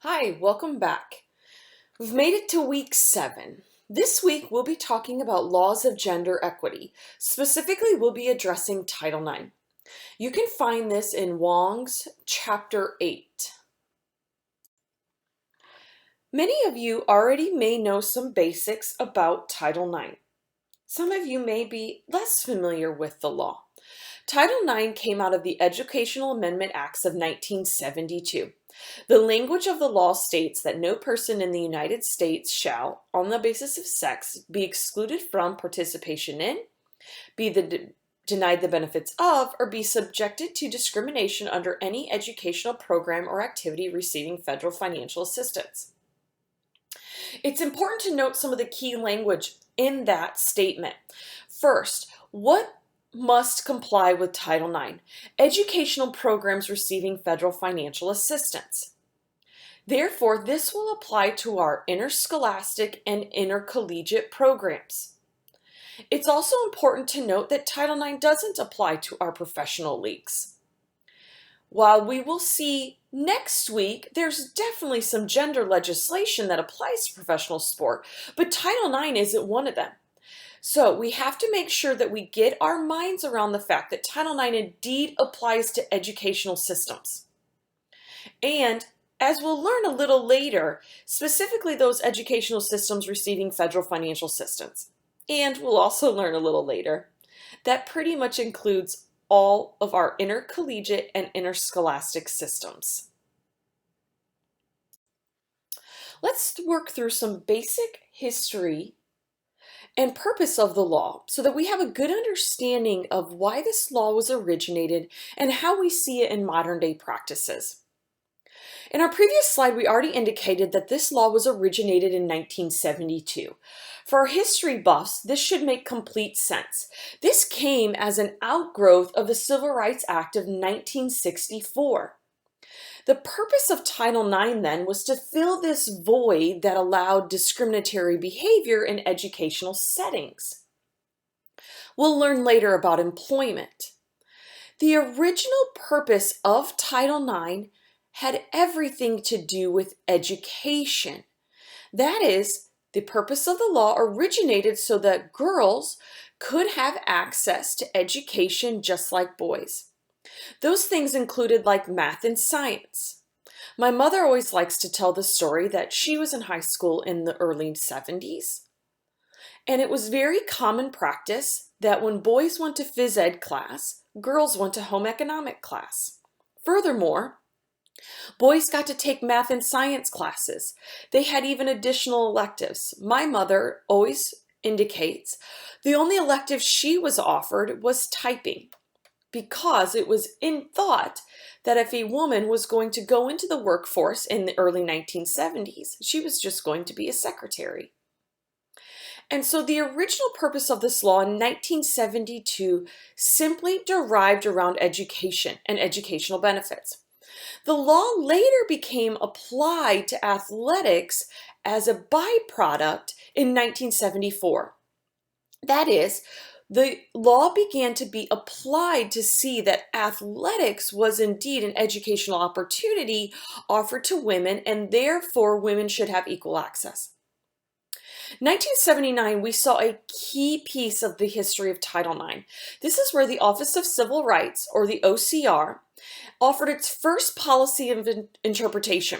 Hi, welcome back. We've made it to week 7. This week we'll be talking about laws of gender equity. Specifically, we'll be addressing Title 9. You can find this in Wong's Chapter 8. Many of you already may know some basics about Title 9. Some of you may be less familiar with the law. Title 9 came out of the Educational Amendment Acts of 1972. The language of the law states that no person in the United States shall, on the basis of sex, be excluded from participation in, denied the benefits of, or be subjected to discrimination under any educational program or activity receiving federal financial assistance. It's important to note some of the key language in that statement. First, what must comply with Title IX? Educational programs receiving federal financial assistance. Therefore, this will apply to our interscholastic and intercollegiate programs. It's also important to note that Title IX doesn't apply to our professional leagues. While we will see next week, there's definitely some gender legislation that applies to professional sport, but Title IX isn't one of them. So we have to make sure that we get our minds around the fact that Title IX indeed applies to educational systems. And as we'll learn a little later, specifically those educational systems receiving federal financial assistance. And we'll also learn a little later, that pretty much includes all of our intercollegiate and interscholastic systems. Let's work through some basic history and purpose of the law so that we have a good understanding of why this law was originated and how we see it in modern day practices. In our previous slide, we already indicated that this law was originated in 1972. For our history buffs, this should make complete sense. This came as an outgrowth of the Civil Rights Act of 1964. The purpose of Title IX then was to fill this void that allowed discriminatory behavior in educational settings. We'll learn later about employment. The original purpose of Title IX had everything to do with education. That is, the purpose of the law originated so that girls could have access to education just like boys. Those things included like math and science. My mother always likes to tell the story that she was in high school in the early 70s. And it was very common practice that when boys went to phys ed class, girls went to home economic class. Furthermore, boys got to take math and science classes. They had even additional electives. My mother always indicates the only elective she was offered was typing, because it was in thought that if a woman was going to go into the workforce in the early 1970s, she was just going to be a secretary. And so the original purpose of this law in 1972 simply derived around education and educational benefits. The law later became applied to athletics as a byproduct in 1974. That is, the law began to be applied to see that athletics was indeed an educational opportunity offered to women, and therefore women should have equal access. 1979, we saw a key piece of the history of Title IX. This is where the Office of Civil Rights, or the OCR, offered its first policy of interpretation.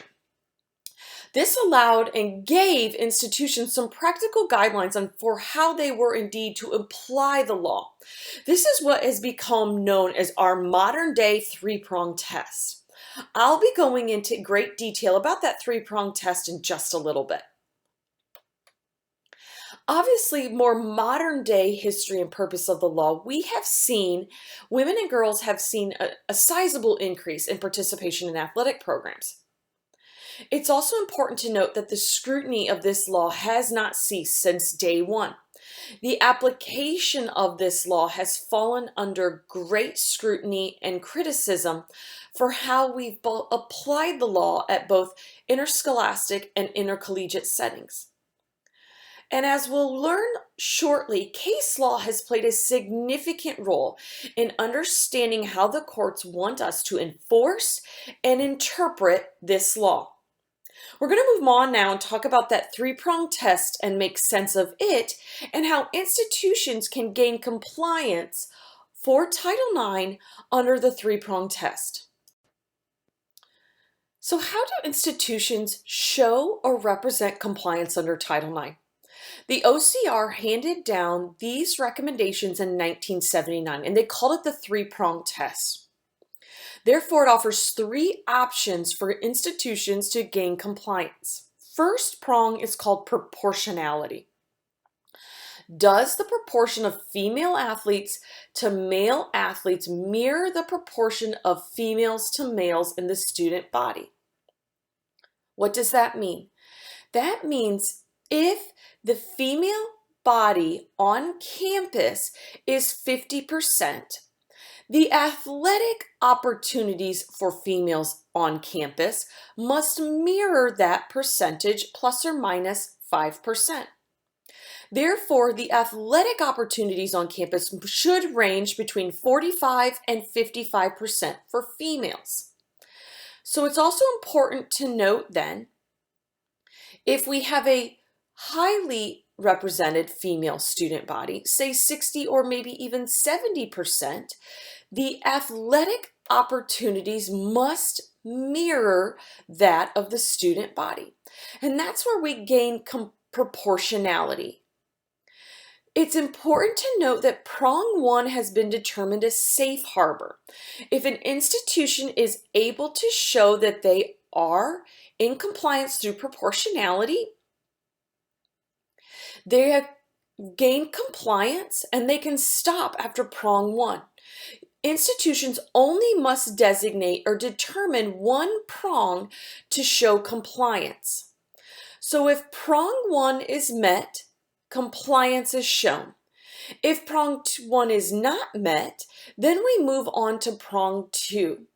This allowed and gave institutions some practical guidelines for how they were indeed to apply the law. This is what has become known as our modern day three-prong test. I'll be going into great detail about that three-prong test in just a little bit. Obviously, more modern day history and purpose of the law, we have seen, women and girls have seen a sizable increase in participation in athletic programs. It's also important to note that the scrutiny of this law has not ceased since day one. The application of this law has fallen under great scrutiny and criticism for how we've applied the law at both interscholastic and intercollegiate settings. And as we'll learn shortly, case law has played a significant role in understanding how the courts want us to enforce and interpret this law. We're going to move on now and talk about that three-prong test and make sense of it and how institutions can gain compliance for Title IX under the three-prong test. So how do institutions show or represent compliance under Title IX? The OCR handed down these recommendations in 1979, and they called it the three-prong test. Therefore, it offers three options for institutions to gain compliance. First prong is called proportionality. Does the proportion of female athletes to male athletes mirror the proportion of females to males in the student body? What does that mean? That means if the female body on campus is 50%, the athletic opportunities for females on campus must mirror that percentage plus or minus 5%. Therefore, the athletic opportunities on campus should range between 45 and 55% for females. So it's also important to note then, if we have a highly represented female student body, say 60 or maybe even 70%, the athletic opportunities must mirror that of the student body. And that's where we gain proportionality. It's important to note that prong one has been determined a safe harbor. If an institution is able to show that they are in compliance through proportionality, they have gained compliance and they can stop after prong one. Institutions only must designate or determine one prong to show compliance. So if prong one is met, compliance is shown. If prong one is not met, then we move on to prong two.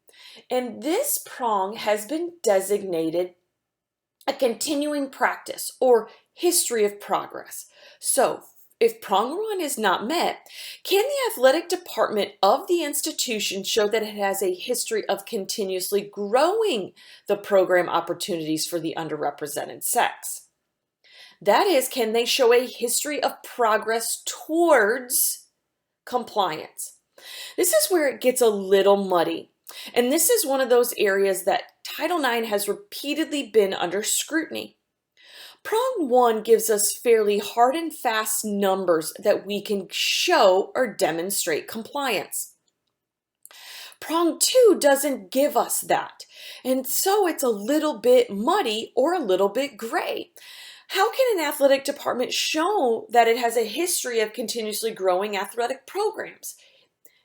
And this prong has been designated a continuing practice or history of progress. So if prong one is not met, can the athletic department of the institution show that it has a history of continuously growing the program opportunities for the underrepresented sex? That is, can they show a history of progress towards compliance? This is where it gets a little muddy. And this is one of those areas that Title IX has repeatedly been under scrutiny. Prong one gives us fairly hard and fast numbers that we can show or demonstrate compliance. Prong two doesn't give us that. And so it's a little bit muddy or a little bit gray. How can an athletic department show that it has a history of continuously growing athletic programs?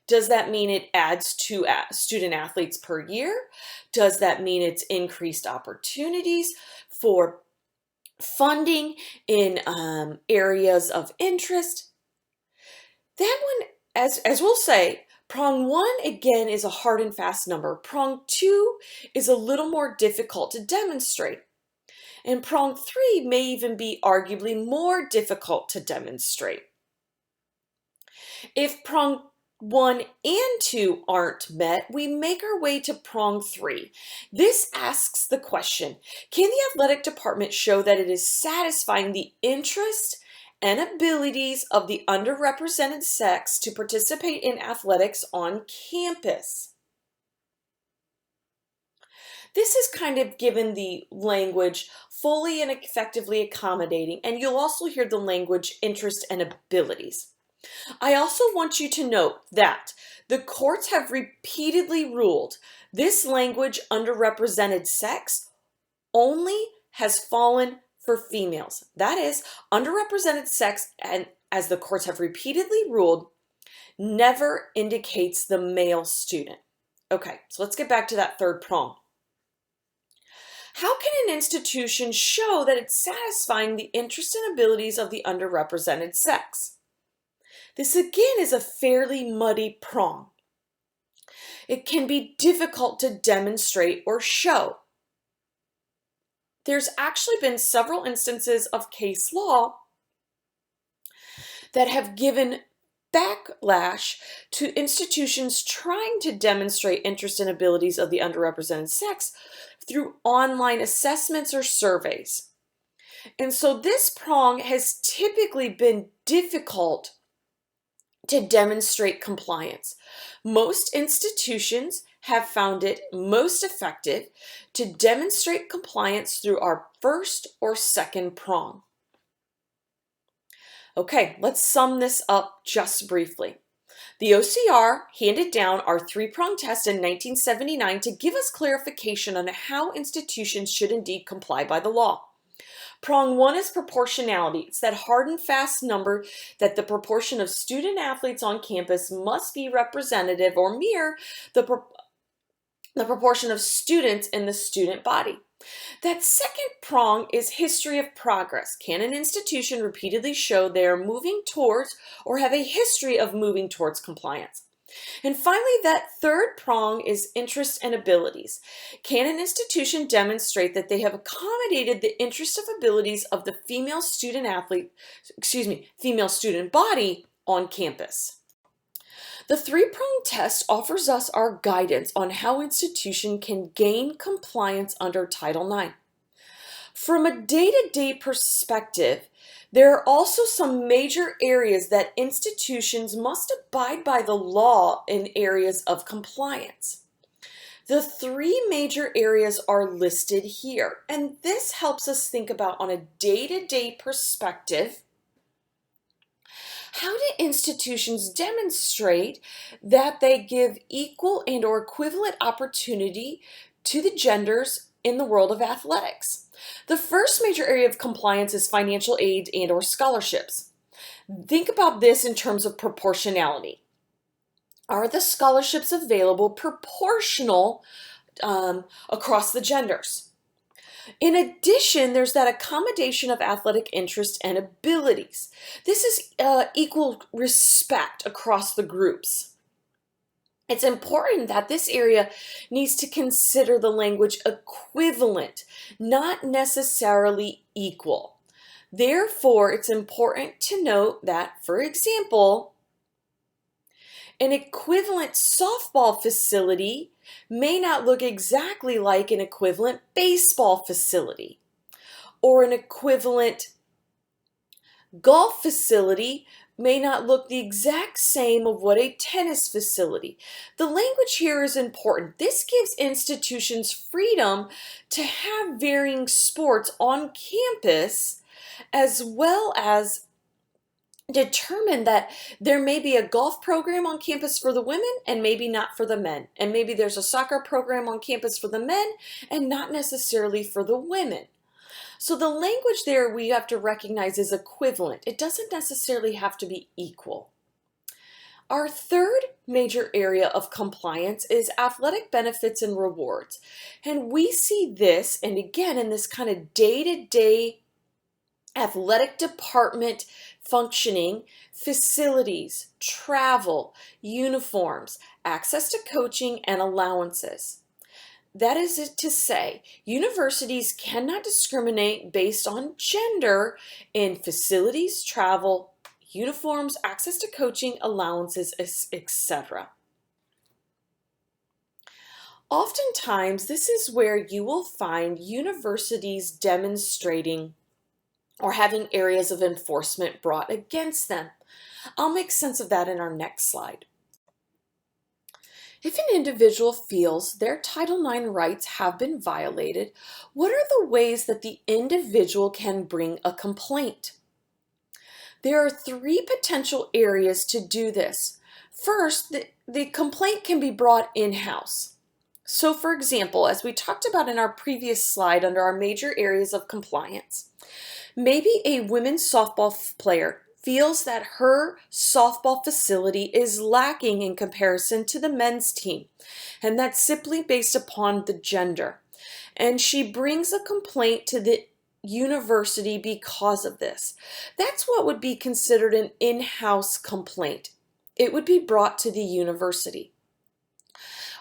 Does that mean it adds 2 student athletes per year? Does that mean it's increased opportunities for funding in areas of interest? That one, as we'll say, prong one again is a hard and fast number. Prong two is a little more difficult to demonstrate. And prong three may even be arguably more difficult to demonstrate. If prong one and two aren't met, we make our way to prong three. This asks the question, can the athletic department show that it is satisfying the interest and abilities of the underrepresented sex to participate in athletics on campus? This is kind of given the language fully and effectively accommodating, and you'll also hear the language interest and abilities. I also want you to note that the courts have repeatedly ruled this language underrepresented sex only has fallen for females. That is, underrepresented sex, and as the courts have repeatedly ruled, never indicates the male student. Okay, so let's get back to that third prong. How can an institution show that it's satisfying the interests and abilities of the underrepresented sex? This again is a fairly muddy prong. It can be difficult to demonstrate or show. There's actually been several instances of case law that have given backlash to institutions trying to demonstrate interest and abilities of the underrepresented sex through online assessments or surveys. And so this prong has typically been difficult to demonstrate compliance. Most institutions have found it most effective to demonstrate compliance through our first or second prong. Okay, let's sum this up just briefly. The OCR handed down our three-prong test in 1979 to give us clarification on how institutions should indeed comply by the law. Prong one is proportionality. It's that hard and fast number that the proportion of student athletes on campus must be representative or mirror the proportion of students in the student body. That second prong is history of progress. Can an institution repeatedly show they are moving towards or have a history of moving towards compliance? And finally, that third prong is interest and abilities. Can an institution demonstrate that they have accommodated the interest of abilities of the female student body on campus? The three-prong test offers us our guidance on how institution can gain compliance under Title IX. From a day-to-day perspective, there are also some major areas that institutions must abide by the law in areas of compliance. The three major areas are listed here, and this helps us think about on a day-to-day perspective, how do institutions demonstrate that they give equal and or equivalent opportunity to the genders in the world of athletics? The first major area of compliance is financial aid and or scholarships. Think about this in terms of proportionality. Are the scholarships available proportional across the genders? In addition, there's that accommodation of athletic interest and abilities. This is equal respect across the groups. It's important that this area needs to consider the language equivalent, not necessarily equal. Therefore, it's important to note that, for example, an equivalent softball facility may not look exactly like an equivalent baseball facility, or an equivalent golf facility may not look the exact same of what a tennis facility. The language here is important. This gives institutions freedom to have varying sports on campus, as well as determine that there may be a golf program on campus for the women and maybe not for the men. And maybe there's a soccer program on campus for the men and not necessarily for the women. So the language there we have to recognize is equivalent. It doesn't necessarily have to be equal. Our third major area of compliance is athletic benefits and rewards. And we see this, and again, in this kind of day-to-day athletic department functioning, facilities, travel, uniforms, access to coaching, and allowances. That is to say, universities cannot discriminate based on gender in facilities, travel, uniforms, access to coaching, allowances, etc. Oftentimes, this is where you will find universities demonstrating or having areas of enforcement brought against them. I'll make sense of that in our next slide. If an individual feels their Title IX rights have been violated, what are the ways that the individual can bring a complaint? There are three potential areas to do this. First, the complaint can be brought in-house. So for example, as we talked about in our previous slide under our major areas of compliance, maybe a women's softball player feels that her softball facility is lacking in comparison to the men's team, and that's simply based upon the gender. And she brings a complaint to the university because of this. That's what would be considered an in-house complaint. It would be brought to the university.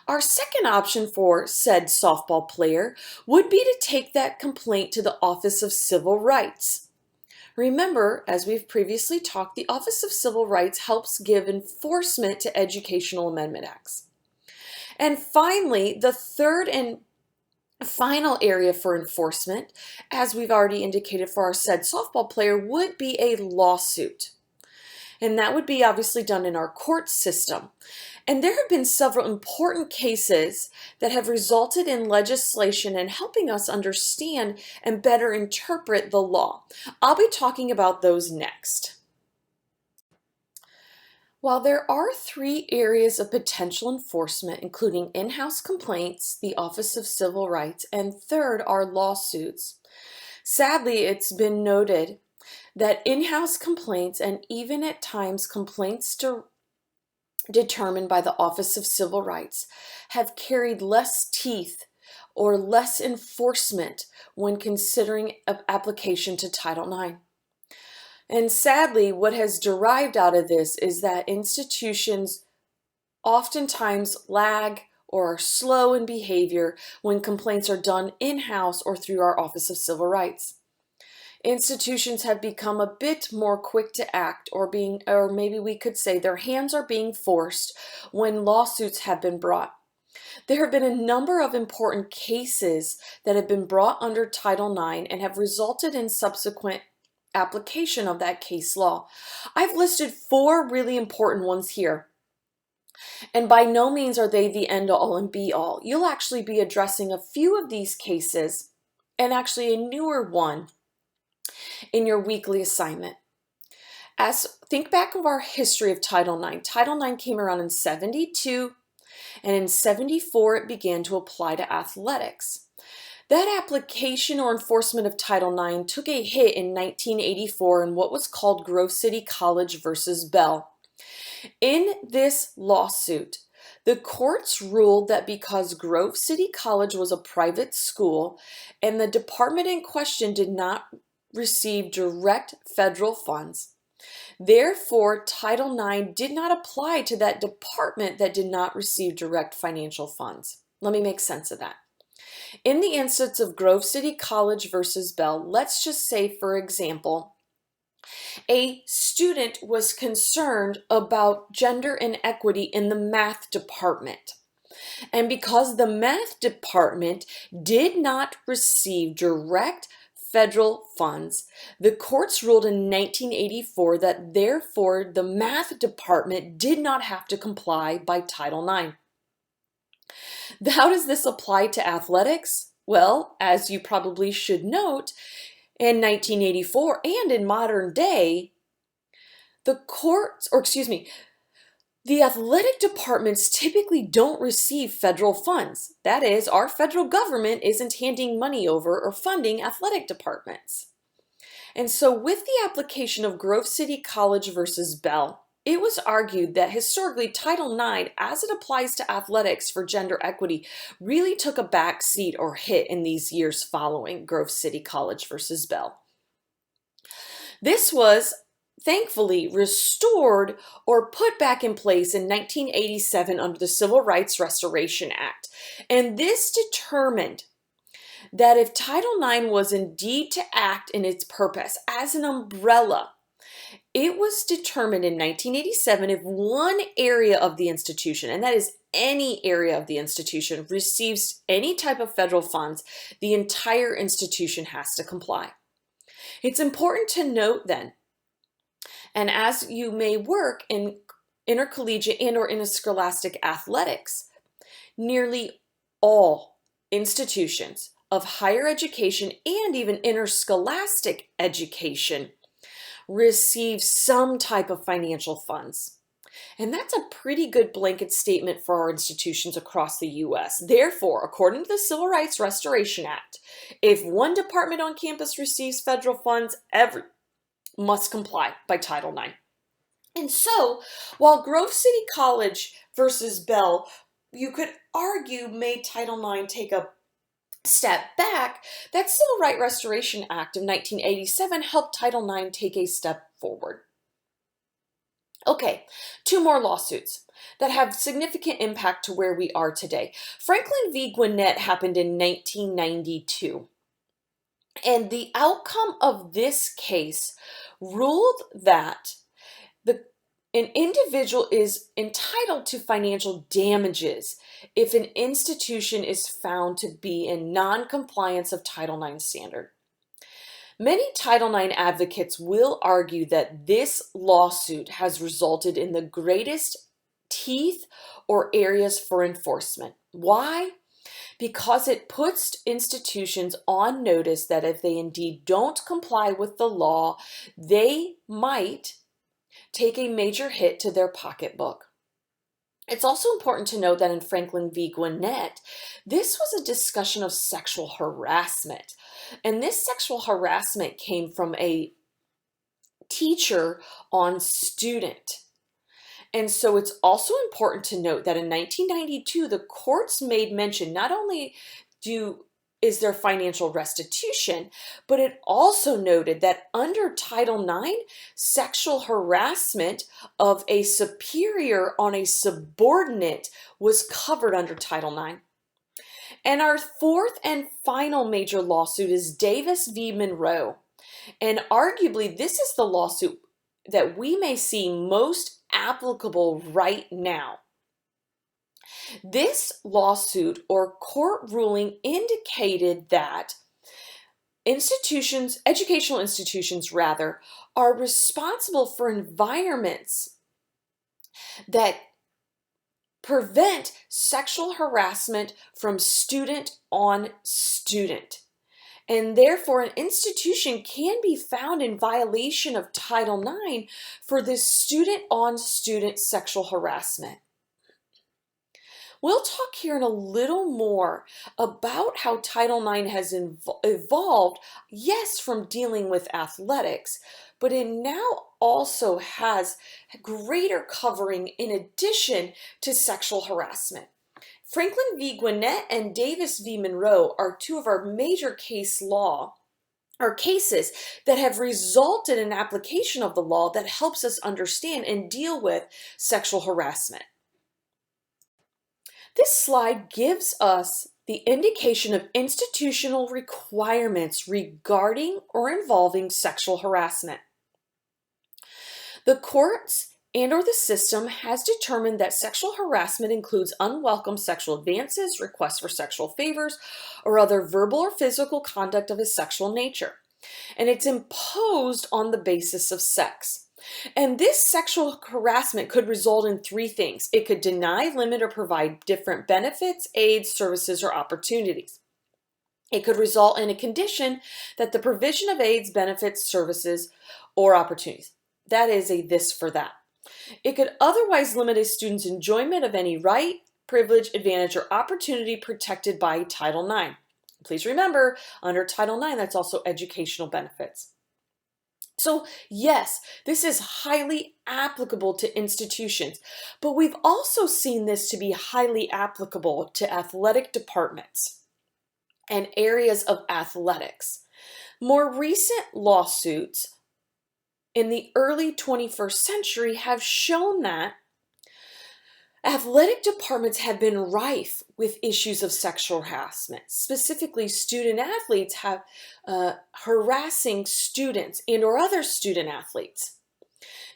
Our second option for said softball player would be to take that complaint to the Office of Civil Rights. Remember, as we've previously talked, the Office of Civil Rights helps give enforcement to educational amendment acts. And finally, the third and final area for enforcement, as we've already indicated for our said softball player, would be a lawsuit. And that would be obviously done in our court system. And there have been several important cases that have resulted in legislation and helping us understand and better interpret the law. I'll be talking about those next. While there are three areas of potential enforcement, including in-house complaints, the Office of Civil Rights, and third are lawsuits, sadly, it's been noted that in-house complaints and even at times complaints determined by the Office of Civil Rights have carried less teeth or less enforcement when considering an application to Title IX. And sadly, what has derived out of this is that institutions oftentimes lag or are slow in behavior when complaints are done in-house or through our Office of Civil Rights. Institutions have become a bit more quick to act, or maybe we could say their hands are being forced when lawsuits have been brought. There have been a number of important cases that have been brought under Title IX and have resulted in subsequent application of that case law. I've listed 4 really important ones here. And by no means are they the end-all and be-all. You'll actually be addressing a few of these cases and actually a newer one in your weekly assignment. Think back of our history of Title IX. Title IX came around in 72, and in 74 it began to apply to athletics. That application or enforcement of Title IX took a hit in 1984 in what was called Grove City College versus Bell. In this lawsuit, the courts ruled that because Grove City College was a private school and the department in question did not receive direct federal funds, therefore Title IX did not apply to that department that did not receive direct financial funds. Let me make sense of that. In the instance of Grove City College versus Bell, let's just say, for example, a student was concerned about gender inequity in the math department. And because the math department did not receive direct federal funds, the courts ruled in 1984 that therefore the math department did not have to comply by Title IX. How does this apply to athletics? Well, as you probably should note, in 1984 and in modern day, the athletic departments typically don't receive federal funds. That is, our federal government isn't handing money over or funding athletic departments. And so with the application of Grove City College versus Bell, it was argued that historically Title IX, as it applies to athletics for gender equity, really took a back seat or hit in these years following Grove City College versus Bell. This was thankfully restored or put back in place in 1987 under the Civil Rights Restoration Act. And this determined that if Title IX was indeed to act in its purpose as an umbrella, it was determined in 1987 if one area of the institution, and that is any area of the institution, receives any type of federal funds, the entire institution has to comply. It's important to note then, and as you may work in intercollegiate and or interscholastic athletics, nearly all institutions of higher education and even interscholastic education receive some type of financial funds. And that's a pretty good blanket statement for our institutions across the U.S. Therefore, according to the Civil Rights Restoration Act, if one department on campus receives federal funds, every must comply by Title IX. And so, while Grove City College versus Bell, you could argue made Title IX take a step back, that Civil Rights Restoration Act of 1987 helped Title IX take a step forward. Okay, 2 more lawsuits that have significant impact to where we are today. Franklin v. Gwinnett happened in 1992. And the outcome of this case ruled that the an individual is entitled to financial damages if an institution is found to be in non-compliance of Title IX standard. Many Title IX advocates will argue that this lawsuit has resulted in the greatest teeth or areas for enforcement. Why? Because it puts institutions on notice that if they indeed don't comply with the law, they might take a major hit to their pocketbook. It's also important to note that in Franklin v. Gwinnett, this was a discussion of sexual harassment. And this sexual harassment came from a teacher on student. And so it's also important to note that in 1992, the courts made mention not only is there financial restitution, but it also noted that under Title IX, sexual harassment of a superior on a subordinate was covered under Title IX. And our fourth and final major lawsuit is Davis v. Monroe. And arguably, this is the lawsuit that we may see most applicable right now. This lawsuit or court ruling indicated that educational institutions rather, are responsible for environments that prevent sexual harassment from student on student. And therefore, an institution can be found in violation of Title IX for this student-on-student sexual harassment. We'll talk here in a little more about how Title IX has evolved, yes, from dealing with athletics, but it now also has greater covering in addition to sexual harassment. Franklin v. Gwinnett and Davis v. Monroe are two of our major cases that have resulted in application of the law that helps us understand and deal with sexual harassment. This slide gives us the indication of institutional requirements regarding or involving sexual harassment. The courts and/or the system has determined that sexual harassment includes unwelcome sexual advances, requests for sexual favors, or other verbal or physical conduct of a sexual nature. And it's imposed on the basis of sex. And this sexual harassment could result in three things. It could deny, limit, or provide different benefits, aids, services, or opportunities. It could result in a condition that the provision of aids, benefits, services, or opportunities. That is a this for that. It could otherwise limit a student's enjoyment of any right, privilege, advantage, or opportunity protected by Title IX. Please remember, under Title IX, that's also educational benefits. So yes, this is highly applicable to institutions, but we've also seen this to be highly applicable to athletic departments and areas of athletics. More recent lawsuits in the early 21st century have shown that athletic departments have been rife with issues of sexual harassment. Specifically, student athletes have harassing students and or other student athletes.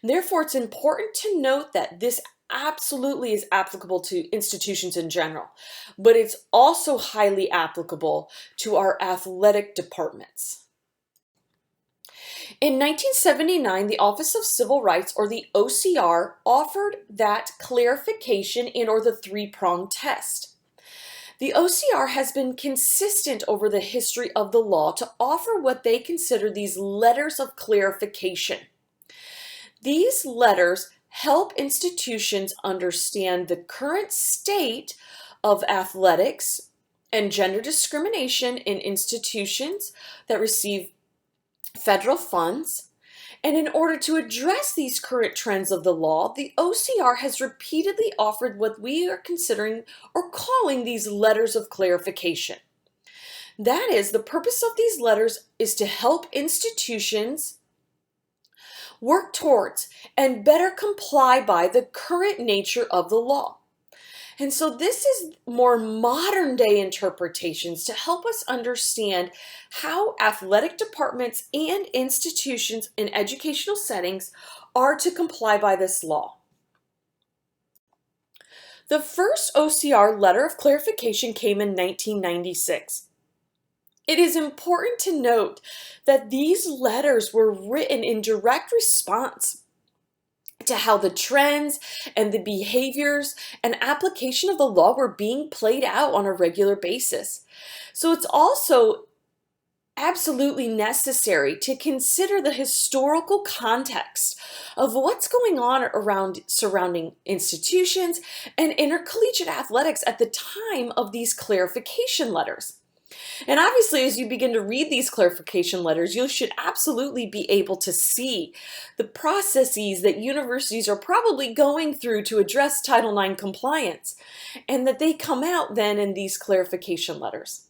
Therefore, it's important to note that this absolutely is applicable to institutions in general, but it's also highly applicable to our athletic departments. In 1979, the Office of Civil Rights, or the OCR, offered that clarification and or the three-prong test. The OCR has been consistent over the history of the law to offer what they consider these letters of clarification. These letters help institutions understand the current state of athletics and gender discrimination in institutions that receive federal funds. And in order to address these current trends of the law, the OCR has repeatedly offered what we are considering or calling these letters of clarification. That is, the purpose of these letters is to help institutions work towards and better comply by the current nature of the law. And so this is more modern day interpretations to help us understand how athletic departments and institutions in educational settings are to comply by this law. The first OCR letter of clarification came in 1996. It is important to note that these letters were written in direct response to how the trends and the behaviors and application of the law were being played out on a regular basis. So it's also absolutely necessary to consider the historical context of what's going on around surrounding institutions and intercollegiate athletics at the time of these clarification letters. And obviously, as you begin to read these clarification letters, you should absolutely be able to see the processes that universities are probably going through to address Title IX compliance, and that they come out then in these clarification letters.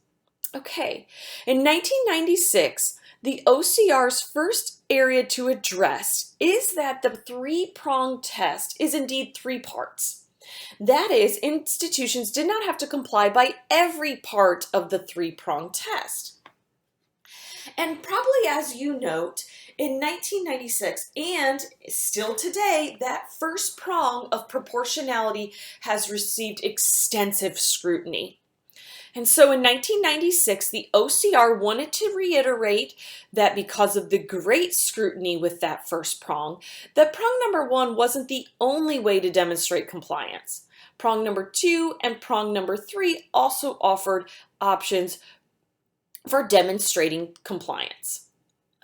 Okay, in 1996, the OCR's first area to address is that the three-prong test is indeed three parts. That is, institutions did not have to comply by every part of the three-prong test. And probably as you note, in 1996 and still today, that first prong of proportionality has received extensive scrutiny. And so in 1996, the OCR wanted to reiterate that because of the great scrutiny with that first prong, that prong number 1 wasn't the only way to demonstrate compliance. Prong number 2 and prong number 3 also offered options for demonstrating compliance.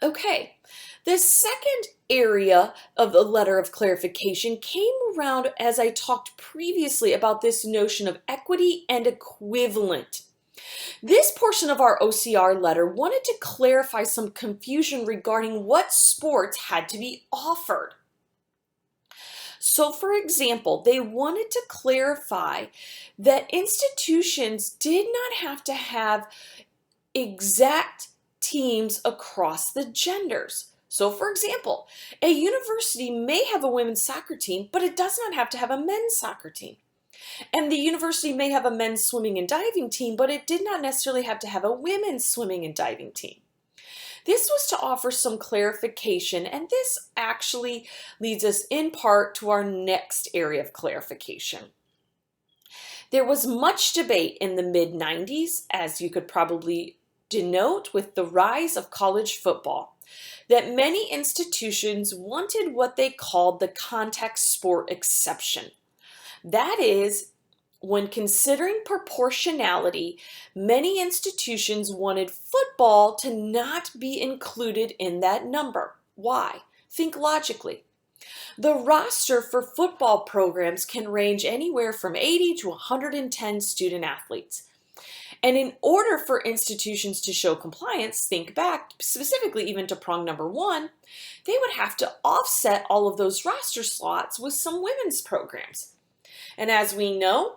Okay, the second area of the letter of clarification came around as I talked previously about this notion of equity and equivalent. This portion of our OCR letter wanted to clarify some confusion regarding what sports had to be offered. So, for example, they wanted to clarify that institutions did not have to have exact teams across the genders. So, for example, a university may have a women's soccer team, but it does not have to have a men's soccer team. And the university may have a men's swimming and diving team, but it did not necessarily have to have a women's swimming and diving team. This was to offer some clarification, and this actually leads us in part to our next area of clarification. There was much debate in the mid-90s, as you could probably denote with the rise of college football, that many institutions wanted what they called the contact sport exception. That is, when considering proportionality, many institutions wanted football to not be included in that number. Why? Think logically. The roster for football programs can range anywhere from 80 to 110 student athletes. And in order for institutions to show compliance, think back specifically even to prong number 1, they would have to offset all of those roster slots with some women's programs. And as we know,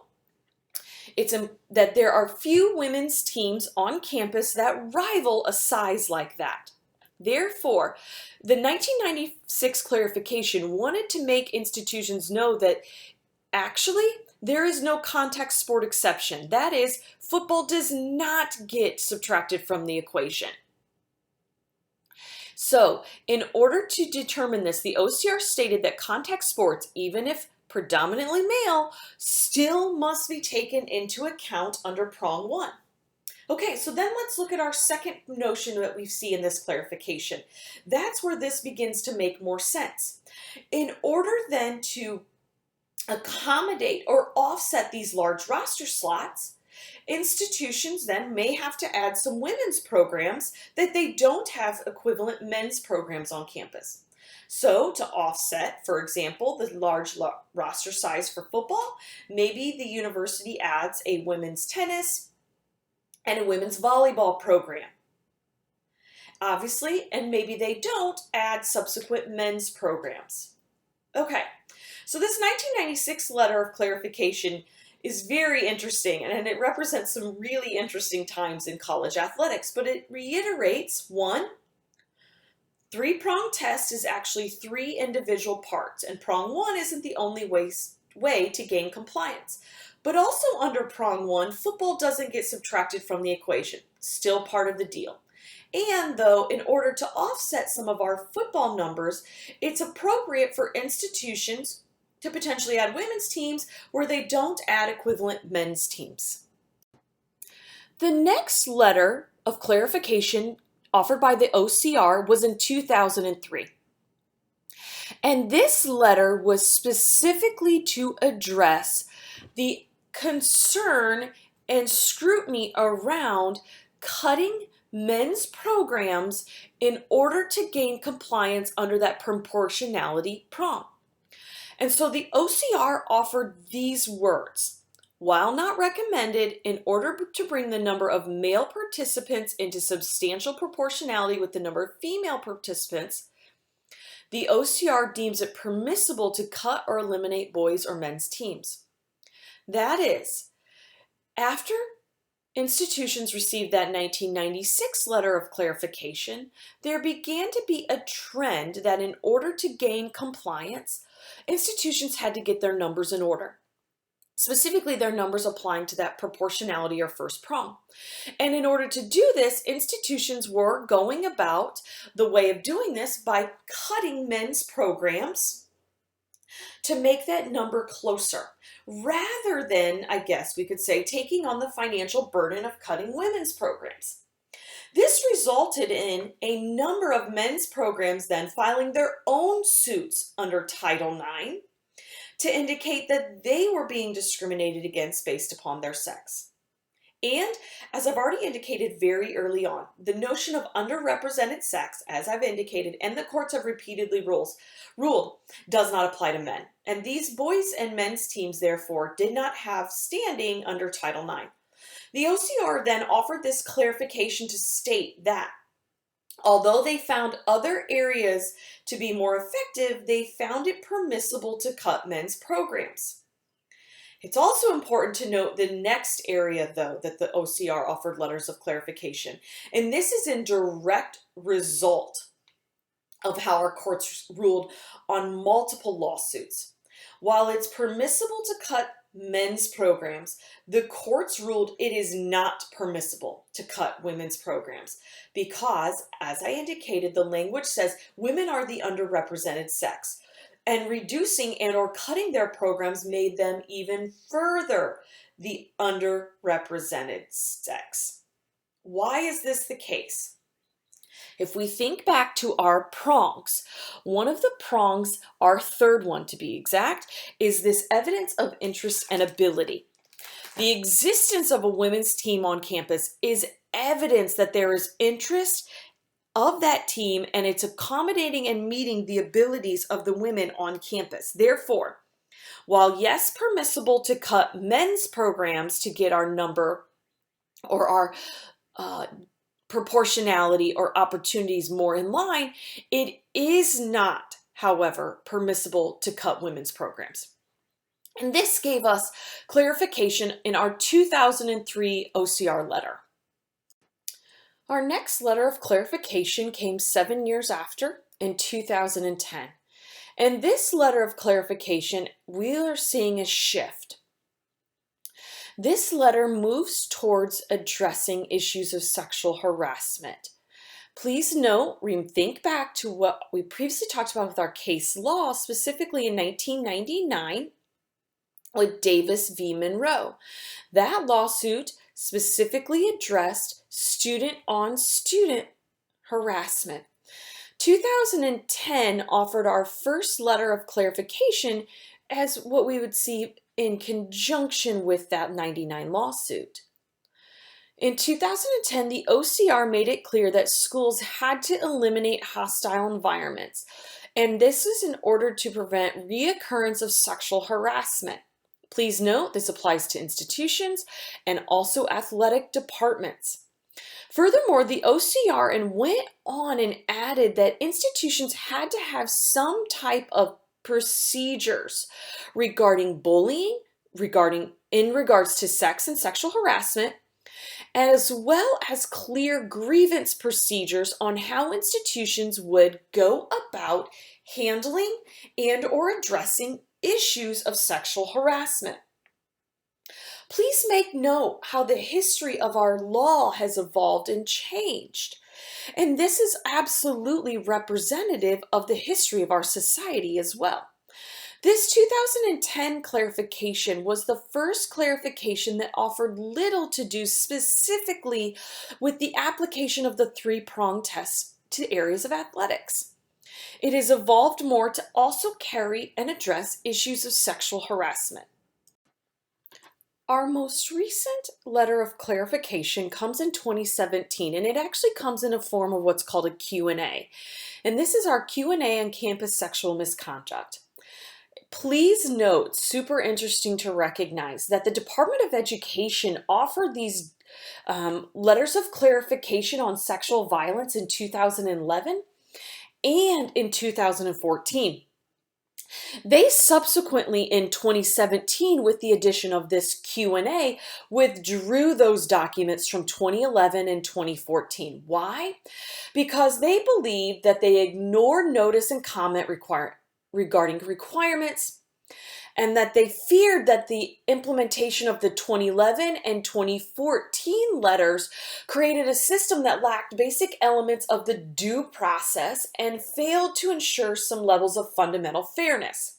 that there are few women's teams on campus that rival a size like that. Therefore, the 1996 clarification wanted to make institutions know that actually there is no contact sport exception. That is, football does not get subtracted from the equation. So, in order to determine this, the OCR stated that contact sports, even if predominantly male, still must be taken into account under prong 1. Okay, so then let's look at our second notion that we see in this clarification. That's where this begins to make more sense. In order then to accommodate or offset these large roster slots, institutions then may have to add some women's programs that they don't have equivalent men's programs on campus. So to offset, for example, the large roster size for football, maybe the university adds a women's tennis and a women's volleyball program. Obviously, and maybe they don't add subsequent men's programs. Okay, so this 1996 letter of clarification is very interesting, and it represents some really interesting times in college athletics, but it reiterates, 1, three-prong test is actually 3 individual parts, and prong 1 isn't the only way to gain compliance. But also under prong one, football doesn't get subtracted from the equation, still part of the deal. And though, in order to offset some of our football numbers, it's appropriate for institutions to potentially add women's teams where they don't add equivalent men's teams. The next letter of clarification offered by the OCR was in 2003. And this letter was specifically to address the concern and scrutiny around cutting men's programs in order to gain compliance under that proportionality prong. And so the OCR offered these words. While not recommended, in order to bring the number of male participants into substantial proportionality with the number of female participants, the OCR deems it permissible to cut or eliminate boys or men's teams. That is, after institutions received that 1996 letter of clarification, there began to be a trend that in order to gain compliance, institutions had to get their numbers in order. Specifically, their numbers applying to that proportionality or first prong. And in order to do this, institutions were going about the way of doing this by cutting men's programs to make that number closer, rather than, I guess we could say, taking on the financial burden of cutting women's programs. This resulted in a number of men's programs then filing their own suits under Title IX to indicate that they were being discriminated against based upon their sex. And as I've already indicated very early on, the notion of underrepresented sex, as I've indicated, and the courts have repeatedly ruled, does not apply to men. And these boys and men's teams, therefore, did not have standing under Title IX. The OCR then offered this clarification to state that although they found other areas to be more effective, they found it permissible to cut men's programs. It's also important to note the next area, though, that the OCR offered letters of clarification. And this is in direct result of how our courts ruled on multiple lawsuits. While it's permissible to cut men's programs, the courts ruled it is not permissible to cut women's programs because, as I indicated, the language says women are the underrepresented sex. And reducing and or cutting their programs made them even further the underrepresented sex. Why is this the case? If we think back to our prongs, one of the prongs, our third one to be exact, is this evidence of interest and ability. The existence of a women's team on campus is evidence that there is interest of that team and it's accommodating and meeting the abilities of the women on campus. Therefore, while yes, permissible to cut men's programs to get our number or our proportionality or opportunities more in line, it is not, however, permissible to cut women's programs. And this gave us clarification in our 2003 OCR letter. Our next letter of clarification came 7 years after, in 2010. And this letter of clarification, we are seeing a shift. This letter moves towards addressing issues of sexual harassment. Please note, think back to what we previously talked about with our case law, specifically in 1999 with Davis v. Monroe. That lawsuit specifically addressed student-on-student harassment. 2010 offered our first letter of clarification as what we would see in conjunction with that 99 lawsuit. In 2010, the OCR made it clear that schools had to eliminate hostile environments, and this is in order to prevent reoccurrence of sexual harassment. Please note this applies to institutions and also athletic departments. Furthermore, the OCR went on and added that institutions had to have some type of procedures regarding bullying, in regards to sex and sexual harassment, as well as clear grievance procedures on how institutions would go about handling and or addressing issues of sexual harassment. Please make note how the history of our law has evolved and changed. And this is absolutely representative of the history of our society as well. This 2010 clarification was the first clarification that offered little to do specifically with the application of the three-prong test to areas of athletics. It has evolved more to also carry and address issues of sexual harassment. Our most recent letter of clarification comes in 2017, and it actually comes in a form of what's called a Q&A. And this is our Q&A on campus sexual misconduct. Please note, super interesting to recognize, that the Department of Education offered these letters of clarification on sexual violence in 2011 and in 2014. They subsequently, in 2017, with the addition of this Q&A, withdrew those documents from 2011 and 2014. Why? Because they believed that they ignored notice and comment regarding requirements, and that they feared that the implementation of the 2011 and 2014 letters created a system that lacked basic elements of the due process and failed to ensure some levels of fundamental fairness.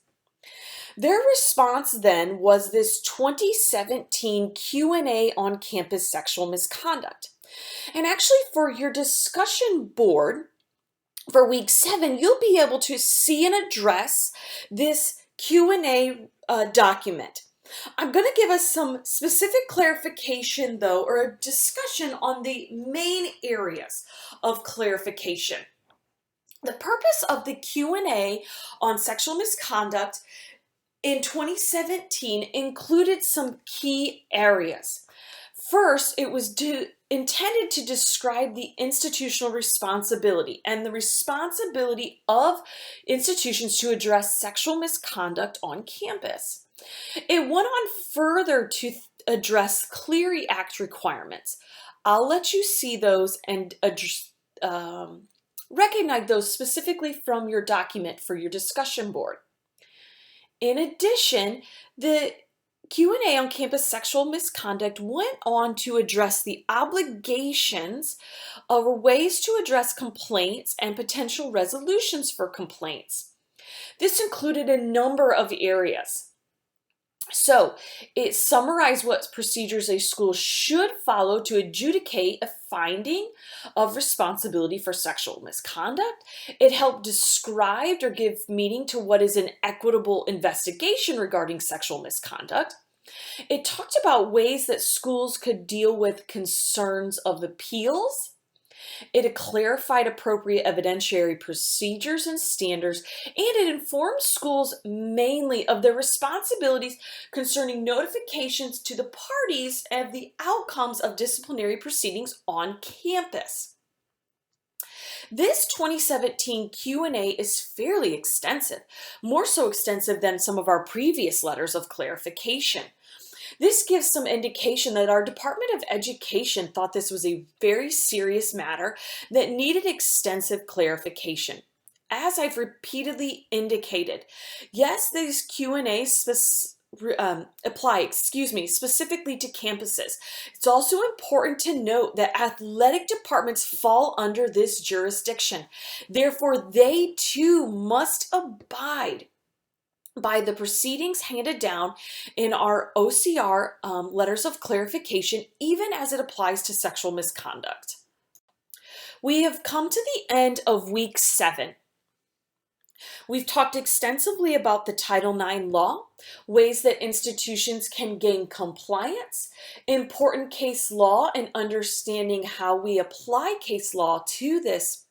Their response then was this 2017 Q&A on campus sexual misconduct. And actually, for your discussion board for week 7, you'll be able to see and address this Q&A document. I'm going to give us some specific clarification, though, or a discussion on the main areas of clarification. The purpose of the Q&A on sexual misconduct in 2017 included some key areas. First, it was intended to describe the institutional responsibility and the responsibility of institutions to address sexual misconduct on campus. It went on further to address Clery Act requirements. I'll let you see those and recognize those specifically from your document for your discussion board. In addition, the Q&A on campus sexual misconduct went on to address the obligations of ways to address complaints and potential resolutions for complaints. This included a number of areas. So it summarized what procedures a school should follow to adjudicate a finding of responsibility for sexual misconduct. It helped describe or give meaning to what is an equitable investigation regarding sexual misconduct. It talked about ways that schools could deal with concerns of appeals. It clarified appropriate evidentiary procedures and standards, and it informed schools mainly of their responsibilities concerning notifications to the parties of the outcomes of disciplinary proceedings on campus. This 2017 Q&A is fairly extensive, more so extensive than some of our previous letters of clarification. This gives some indication that our Department of Education thought this was a very serious matter that needed extensive clarification. As I've repeatedly indicated, yes, these Q&As apply specifically to campuses. It's also important to note that athletic departments fall under this jurisdiction. Therefore, they too must abide by the proceedings handed down in our OCR letters of clarification, even as it applies to sexual misconduct. We have come to the end of week 7. We've talked extensively about the Title IX law, ways that institutions can gain compliance, important case law, and understanding how we apply case law to this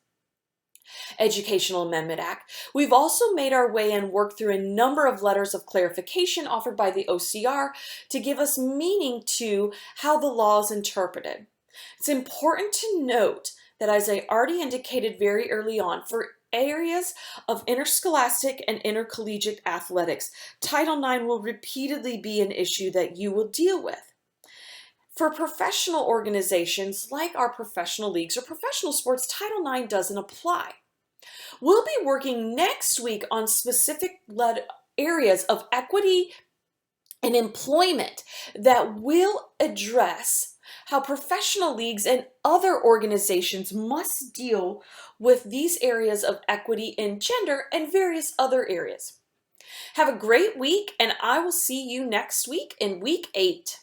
Educational Amendment Act. We've also made our way and worked through a number of letters of clarification offered by the OCR to give us meaning to how the law is interpreted. It's important to note that, as I already indicated very early on, for areas of interscholastic and intercollegiate athletics, Title IX will repeatedly be an issue that you will deal with. For professional organizations like our professional leagues or professional sports, Title IX doesn't apply. We'll be working next week on specific areas of equity and employment that will address how professional leagues and other organizations must deal with these areas of equity in gender and various other areas. Have a great week, and I will see you next week in week 8.